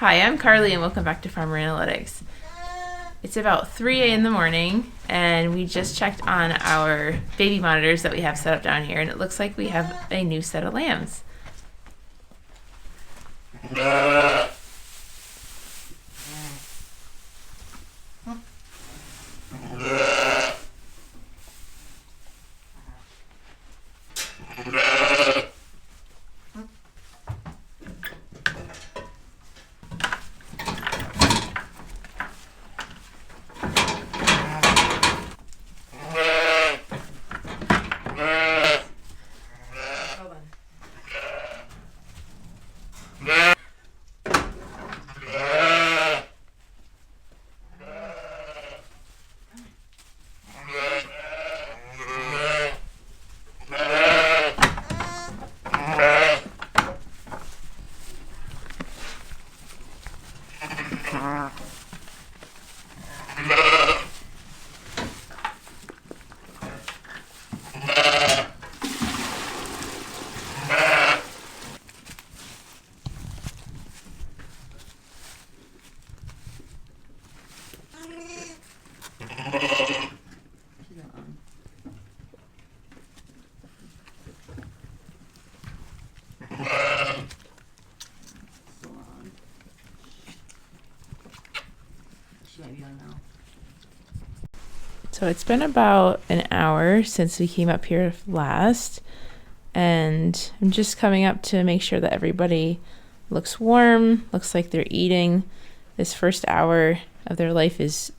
Hi, I'm Carly and welcome back to Farmer Analytics. It's about 3 in the morning and we just checked on our baby monitors that we have set up down here, and it looks like we have a new set of lambs. So it's been about an hour since we came up here last, and I'm just coming up to make sure that everybody looks warm, looks like they're eating. This first hour of their life is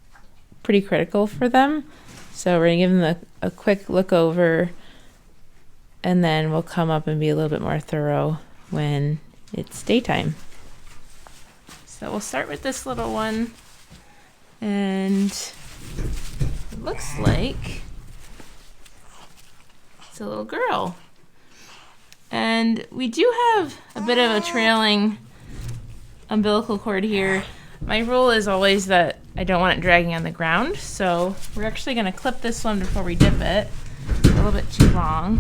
pretty critical for them, so we're gonna give them a quick look over, and then we'll come up and be a little bit more thorough when it's daytime. So we'll start with this little one, and it looks like it's a little girl. And we do have a bit of a trailing umbilical cord here. My rule is always that I don't want it dragging on the ground, so we're actually going to clip this one before we dip it. It's a little bit too long.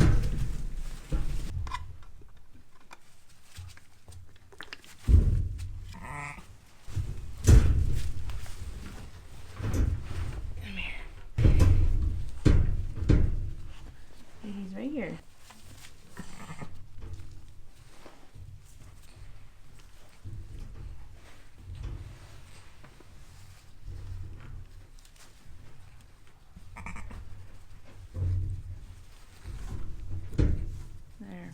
He's right here. There.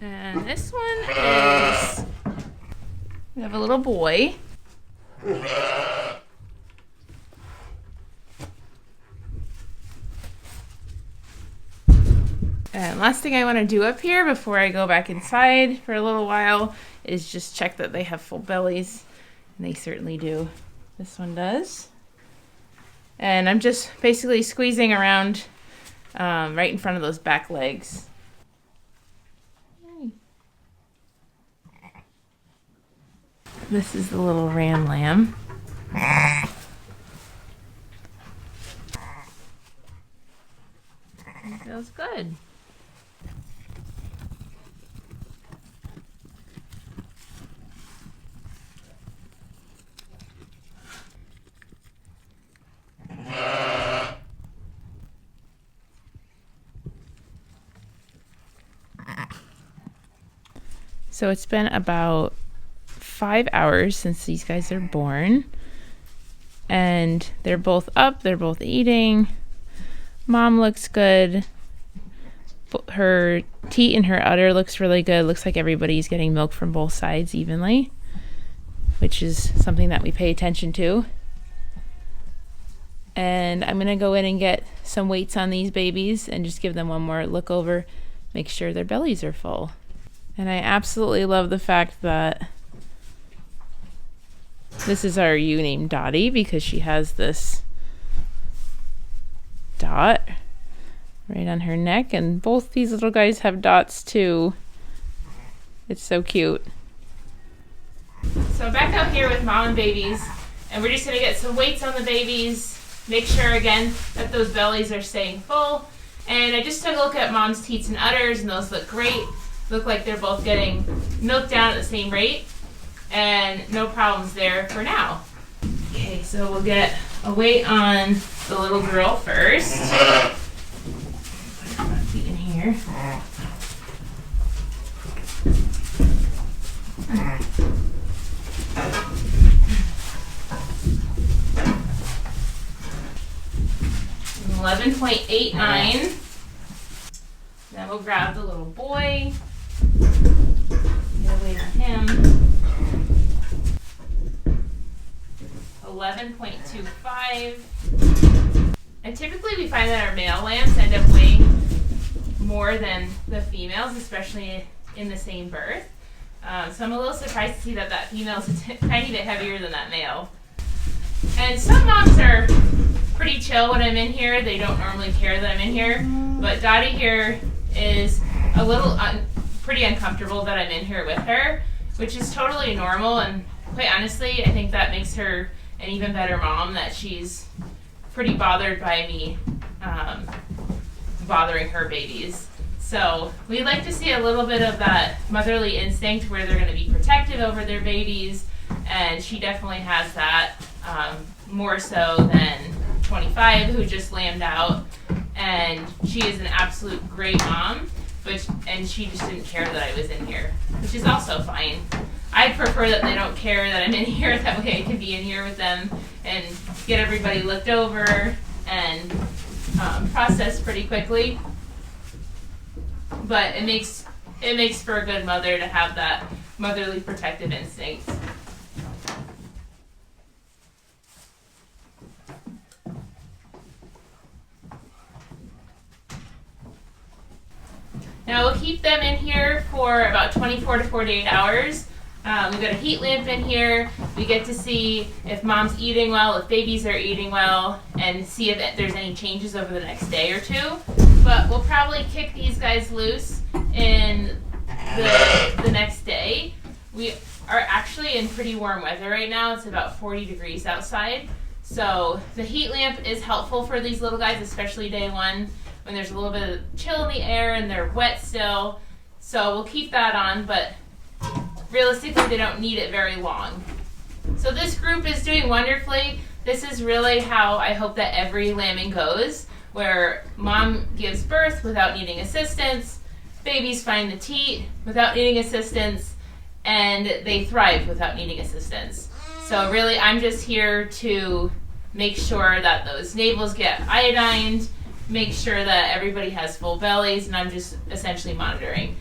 And this one is, we have a little boy. And last thing I want to do up here before I go back inside for a little while is just check that they have full bellies. And they certainly do. This one does. And I'm just basically squeezing around right in front of those back legs. This is the little ram lamb. It feels good. So it's been about 5 hours since these guys are born, and they're both up, they're both eating. Mom looks good. Her teat and her udder looks really good. Looks like everybody's getting milk from both sides evenly, which is something that we pay attention to. And I'm gonna go in and get some weights on these babies and just give them one more look over, make sure their bellies are full. And I absolutely love the fact that this is our ewe named Dottie, because she has this dot right on her neck, and both these little guys have dots too. It's so cute. So back out here with mom and babies, and we're just gonna get some weights on the babies, make sure again that those bellies are staying full. And I just took a look at mom's teats and udders, and those look great. Look like they're both getting milked down at the same rate, and no problems there for now. Okay, so we'll get a weight on the little girl first. Put her front feet in here. $11.89. Then we'll grab the little boy. Get a weight on him. 11.25. And typically we find that our male lambs end up weighing more than the females, especially in the same birth. So I'm a little surprised to see that that female is a tiny bit heavier than that male. And some moms are pretty chill when I'm in here. They don't normally care that I'm in here. But Dottie here is a little pretty uncomfortable that I'm in here with her, which is totally normal. And quite honestly, I think that makes her an even better mom, that she's pretty bothered by me bothering her babies. So we like to see a little bit of that motherly instinct where they're going to be protective over their babies, and she definitely has that, more so than 25, who just lambed out, and she is an absolute great mom, and she just didn't care that I was in here, which is also fine. I prefer that they don't care that I'm in here. That way I can be in here with them and get everybody looked over and processed pretty quickly. But it makes for a good mother to have that motherly protective instinct. Now we'll keep them in here for about 24 to 48 hours. We've got a heat lamp in here. We get to see if mom's eating well, if babies are eating well, and see if there's any changes over the next day or two. But we'll probably kick these guys loose in the next day. We are actually in pretty warm weather right now. It's about 40 degrees outside. So the heat lamp is helpful for these little guys, especially day one, when there's a little bit of chill in the air and they're wet still. So we'll keep that on, but realistically they don't need it very long. So this group is doing wonderfully. This is really how I hope that every lambing goes, where mom gives birth without needing assistance, babies find the teat without needing assistance, and they thrive without needing assistance. So really I'm just here to make sure that those navels get iodined, make sure that everybody has full bellies, and I'm just essentially monitoring.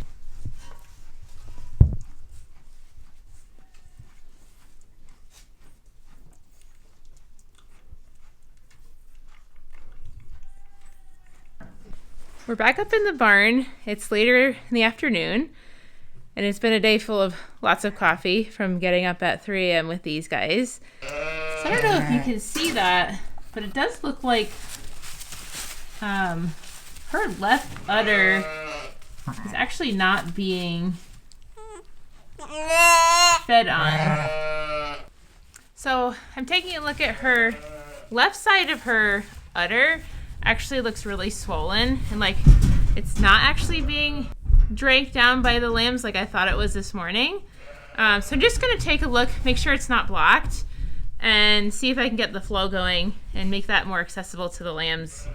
We're back up in the barn. It's later in the afternoon, and it's been a day full of lots of coffee from getting up at 3 a.m. with these guys. So I don't know if you can see that, but it does look like her left udder is actually not being fed on. So I'm taking a look at her left side of her udder. Actually looks really swollen, and like it's not actually being drank down by the lambs like I thought it was this morning. So I'm just going to take a look, make sure it's not blocked, and see if I can get the flow going and make that more accessible to the lambs.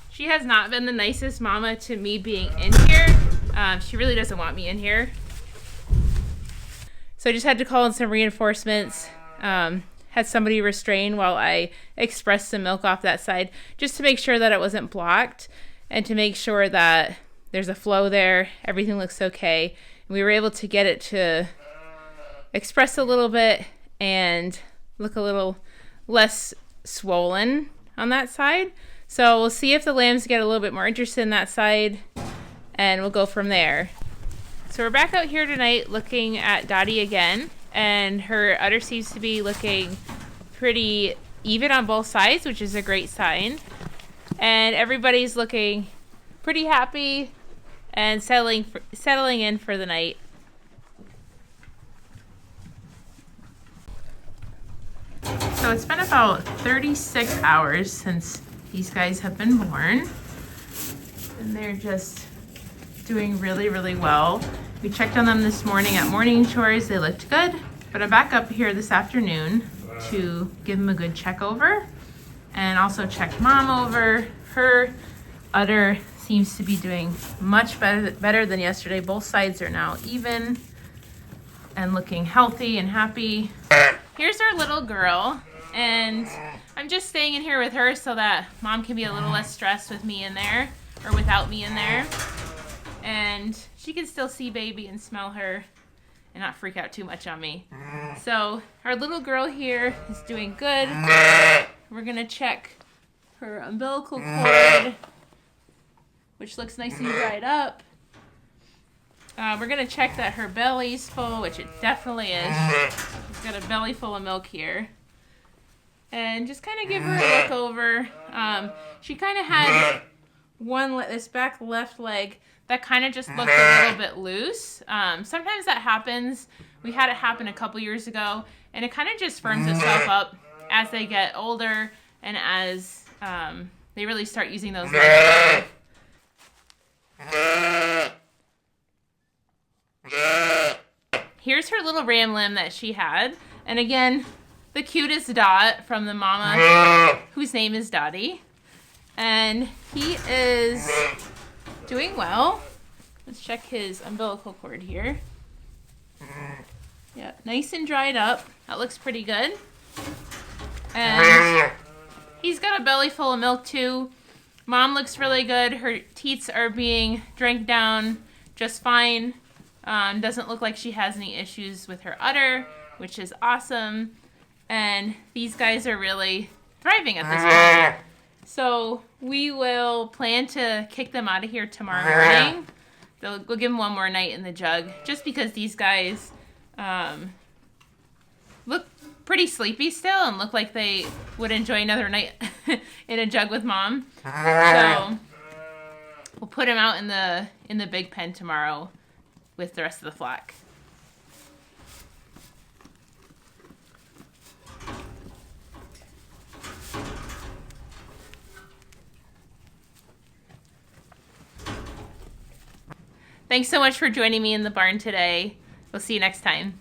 She has not been the nicest mama to me being in here. She really doesn't want me in here. So I just had to call in some reinforcements. Had somebody restrain while I expressed some milk off that side, just to make sure that it wasn't blocked and to make sure that there's a flow there, everything looks okay. And we were able to get it to express a little bit and look a little less swollen on that side. So we'll see if the lambs get a little bit more interested in that side, and we'll go from there. So we're back out here tonight looking at Dottie again. And her udder seems to be looking pretty even on both sides, which is a great sign. And everybody's looking pretty happy and settling in for the night. So it's been about 36 hours since these guys have been born, and they're just doing really, really well. We checked on them this morning at morning chores. They looked good, but I'm back up here this afternoon to give them a good check over and also check Mom over. Her udder seems to be doing much better than yesterday. Both sides are now even and looking healthy and happy. Here's our little girl, and I'm just staying in here with her so that Mom can be a little less stressed with me in there, or without me in there. And she can still see baby and smell her and not freak out too much on me. So our little girl here is doing good. We're gonna check her umbilical cord, which looks nice and dried up. We're gonna check that her belly's full, which it definitely is. She's got a belly full of milk here. And just kind of give her a look over. She kind of had this back left leg that kind of just looked a little bit loose. Sometimes that happens. We had it happen a couple years ago, and it kind of just firms itself up as they get older and as they really start using those legs. Here's her little ram limb that she had. And again, the cutest Dot from the Momma, whose name is Dottie. And he is doing well. Let's check his umbilical cord here. Yeah, nice and dried up. That looks pretty good. And he's got a belly full of milk too. Mom looks really good. Her teats are being drank down just fine. Doesn't look like she has any issues with her udder, which is awesome. And these guys are really thriving at this point. So we will plan to kick them out of here tomorrow morning. We'll give them one more night in the jug, just because these guys look pretty sleepy still and look like they would enjoy another night in a jug with Mom. So we'll put them out in the big pen tomorrow with the rest of the flock. Thanks so much for joining me in the barn today. We'll see you next time.